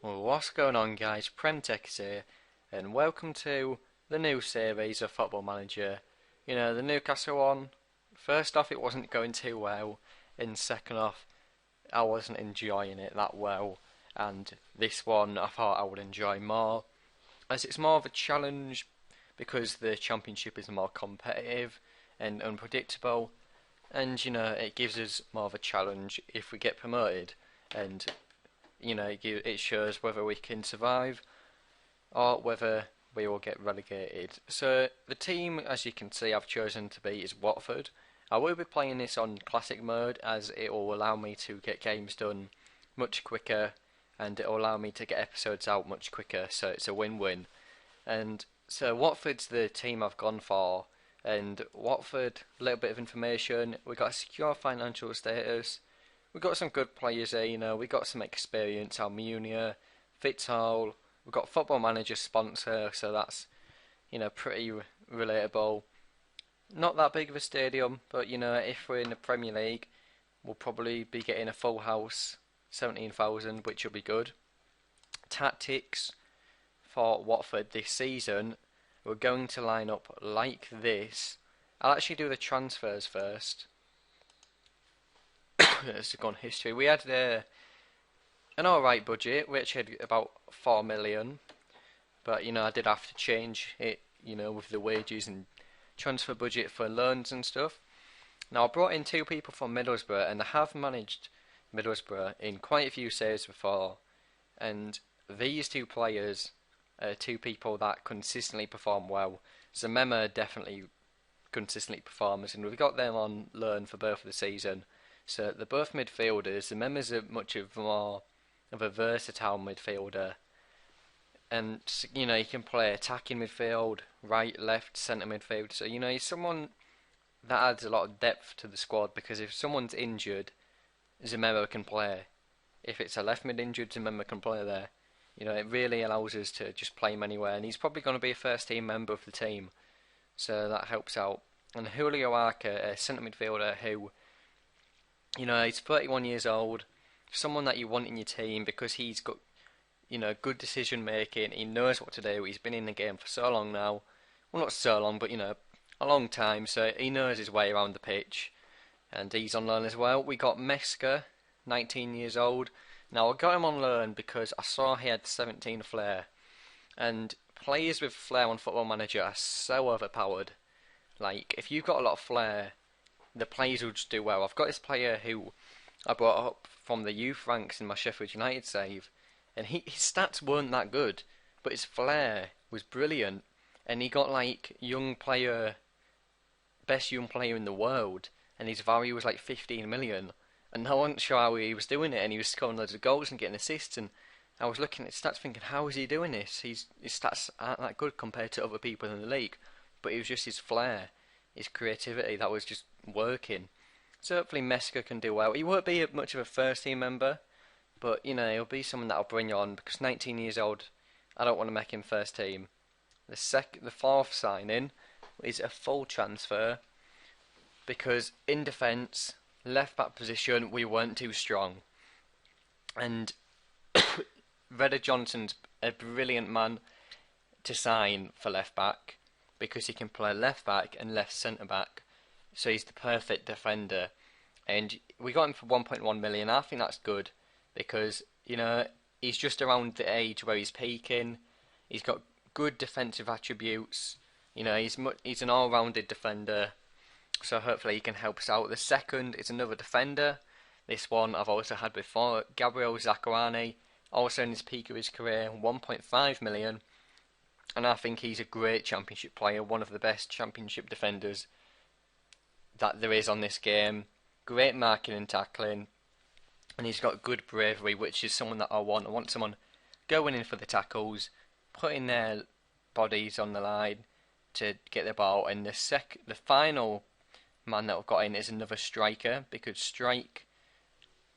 Well, what's going on, guys? Premtech is here, and welcome to the new series of Football Manager. You know, the Newcastle one. First off, it wasn't going too well, and second off, I wasn't enjoying it that well. And this one, I thought I would enjoy more, as it's more of a challenge because the Championship is more competitive and unpredictable, and it gives us more of a challenge if we get promoted, and it shows whether we can survive or whether we will get relegated. So the team, as you can see, I've chosen to be is Watford. I will be playing this on classic mode as it will allow me to get games done much quicker and it will allow me to get episodes out much quicker, so it's a win-win. And so Watford's the team I've gone for, and Watford, a little bit of information, we got a secure financial status. We've got some good players here, we got some experience, Almunia, Fitzhall, we've got Football Manager sponsor, so that's, pretty relatable. Not that big of a stadium, but, if we're in the Premier League, we'll probably be getting a full house, 17,000, which will be good. Tactics for Watford this season, we're going to line up like this. I'll actually do the transfers first. Let's go on history. We had an alright budget. We actually had about 4 million, but I did have to change it, with the wages and transfer budget for loans and stuff. Now I brought in two people from Middlesbrough, and I have managed Middlesbrough in quite a few saves before, and these two players are two people that consistently perform well. Zemema definitely consistently performs, and we've got them on loan for both of the season. So they're both midfielders. The Mema's more of a versatile midfielder, and he can play attacking midfield, right, left, centre midfield. So he's someone that adds a lot of depth to the squad, because if someone's injured, Zemema can play. If it's a left mid injured, Zemema can play there. It really allows us to just play him anywhere, and he's probably going to be a first team member of the team, so that helps out. And Julio Arca, a centre midfielder who, he's 31 years old, someone that you want in your team because he's got, good decision making, he knows what to do, he's been in the game for so long now. Well, not so long, but, a long time, so he knows his way around the pitch, and he's on loan as well. We got Meska, 19 years old. Now, I got him on loan because I saw he had 17 flair, and players with flair on Football Manager are so overpowered. Like, if you've got a lot of flair, the players will just do well. I've got this player who I brought up from the youth ranks in my Sheffield United save, and his stats weren't that good, but his flair was brilliant, and he got like best young player in the world, and his value was like 15 million, and I wasn't sure how he was doing it, and he was scoring loads of goals and getting assists, and I was looking at his stats thinking, how is he doing this? His stats aren't that good compared to other people in the league, but it was just his flair, his creativity that was just working. So hopefully Meska can do well. He won't be much of a first team member, but he'll be someone that'll bring on, because 19 years old, I don't want to make him first team. The fourth signing is a full transfer, because in defence, left back position, we weren't too strong, and Redder Johnson's a brilliant man to sign for left back, because he can play left back and left centre back. So he's the perfect defender, and we got him for 1.1 million. I think that's good, because he's just around the age where he's peaking. He's got good defensive attributes. He's an all-rounded defender, so hopefully he can help us out. The second is another defender. This one I've also had before, Gabriel Zakuani, also in his peak of his career, 1.5 million, and I think he's a great Championship player, one of the best Championship defenders that there is on this game. Great marking and tackling, and he's got good bravery, which is someone that I want. I want someone going in for the tackles, putting their bodies on the line to get the ball. And the final man that I've got in is another striker, because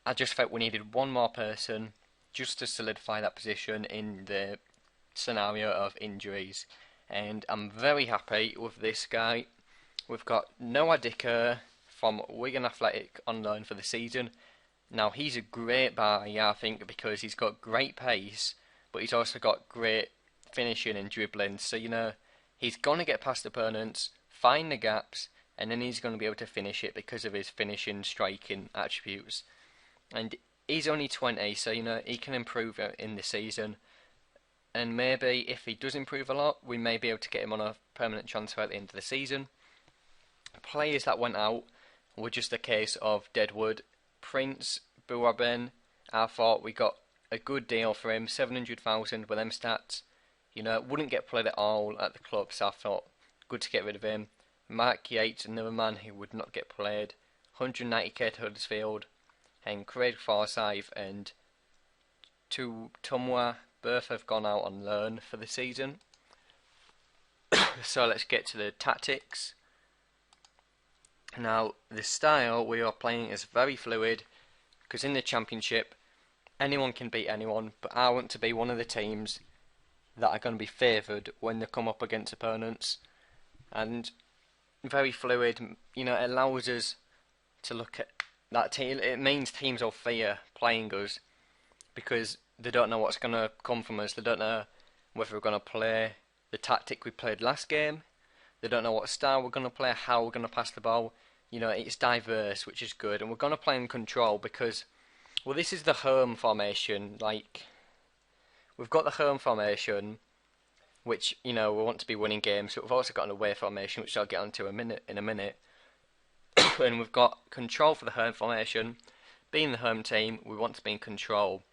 I just felt we needed one more person just to solidify that position in the scenario of injuries, and I'm very happy with this guy. We've got Noah Dicker from Wigan Athletic on loan for the season. Now he's a great buy, I think, because he's got great pace, but he's also got great finishing and dribbling. So he's gonna get past opponents, find the gaps, and then he's gonna be able to finish it because of his finishing, striking attributes. And he's only 20, so he can improve in the season. And maybe if he does improve a lot, we may be able to get him on a permanent transfer at the end of the season. Players that went out were just a case of Deadwood, Prince, Buaben. I thought we got a good deal for him, 700,000 with them stats. Wouldn't get played at all at the club, so I thought good to get rid of him. Mark Yates, another man who would not get played, 190k to Huddersfield, and Craig Forsyth and Tumwa both have gone out on loan for the season. So let's get to the tactics. Now, the style we are playing is very fluid, because in the Championship, anyone can beat anyone, but I want to be one of the teams that are going to be favoured when they come up against opponents. And very fluid, it allows us to look at that team. It means teams will fear playing us, because they don't know what's going to come from us. They don't know whether we're going to play the tactic we played last game. They don't know what style we're going to play, how we're going to pass the ball. It's diverse, which is good. And we're going to play in control because, well, this is the home formation. We've got the home formation, which, we want to be winning games. But we've also got an away formation, which I'll get onto in a minute. And we've got control for the home formation. Being the home team, we want to be in control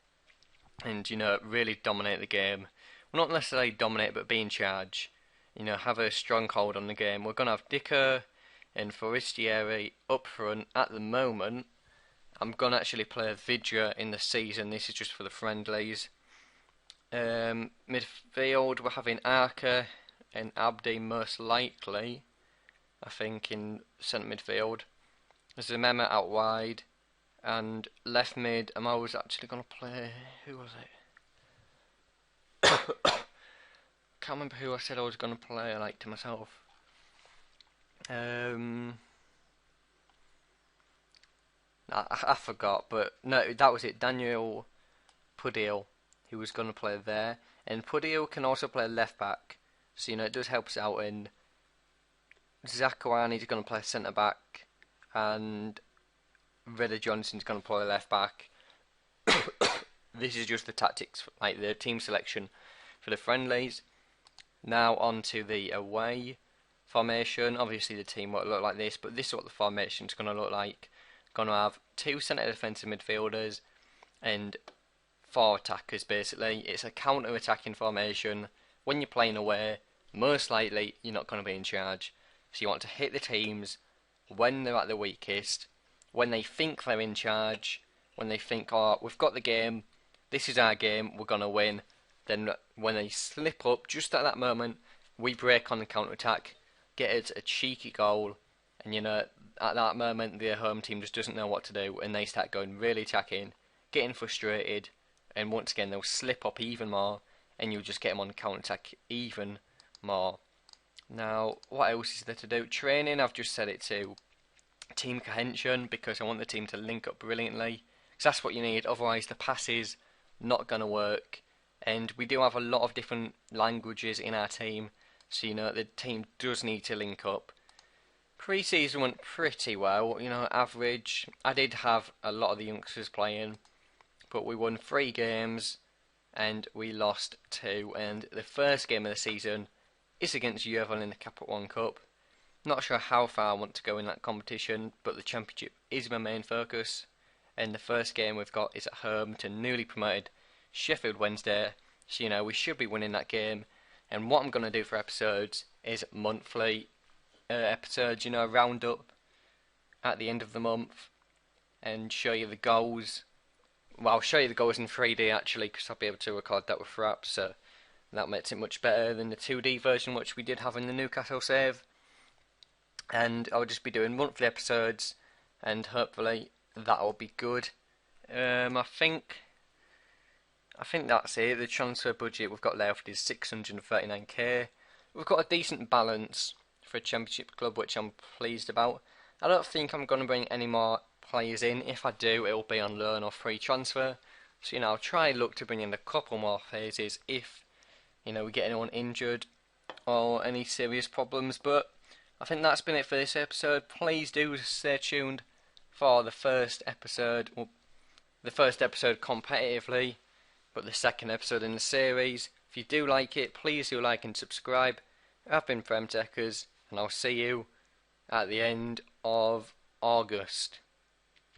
and, really dominate the game. Well, not necessarily dominate, but be in charge. Have a strong hold on the game. We're going to have Dicker and Forestieri up front. At the moment, I'm going to actually play Vidra in the season. This is just for the friendlies. Midfield, we're having Arca and Abdi most likely, I think, in centre midfield. There's a Mehmet out wide. And left mid, I was actually going to play... Who was it? Can't remember who I said I was going to play, to myself. I forgot, but no, that was it. Daniel Pudil, who was going to play there. And Pudil can also play left back, so it does help us out. And Zakwani is going to play centre back, and Reda Johnson's going to play left back. This is just the tactics, the team selection for the friendlies. Now on to the away formation. Obviously the team won't look like this, but this is what the formation is going to look like. Going to have 2 centre defensive midfielders and 4 attackers basically. It's a counter-attacking formation. When you're playing away, most likely you're not going to be in charge. So you want to hit the teams when they're at their weakest, when they think they're in charge, when they think, oh, we've got the game, this is our game, we're going to win. Then when they slip up, just at that moment, we break on the counter-attack, get it a cheeky goal, and at that moment the home team just doesn't know what to do, and they start going really attacking, getting frustrated, and once again they'll slip up even more, and you'll just get them on the counter-attack even more. Now, what else is there to do? Training, I've just said it too. Team cohesion, because I want the team to link up brilliantly, because that's what you need. Otherwise the passes not going to work. And we do have a lot of different languages in our team, so the team does need to link up. Pre-season went pretty well, average. I did have a lot of the youngsters playing, but we won 3 games and we lost 2. And the first game of the season is against Yeovil in the Capital One Cup. Not sure how far I want to go in that competition, but the Championship is my main focus. And the first game we've got is at home to newly promoted Sheffield Wednesday. So we should be winning that game. And what I'm going to do for episodes is monthly episodes, round up at the end of the month and show you the goals. Well, I'll show you the goals in 3D actually, because I'll be able to record that with Fraps, so that makes it much better than the 2D version which we did have in the Newcastle save. And I'll just be doing monthly episodes, and hopefully that'll be good. I think that's it. The transfer budget we've got left is 639k. We've got a decent balance for a Championship club, which I'm pleased about. I don't think I'm going to bring any more players in. If I do, it'll be on loan or free transfer. So, I'll try look to bring in a couple more phases if, we get anyone injured or any serious problems. But I think that's been it for this episode. Please do stay tuned for the first episode. Well, the first episode competitively, but the second episode in the series. If you do like it, please do like and subscribe. I've been Premtekers, and I'll see you at the end of August.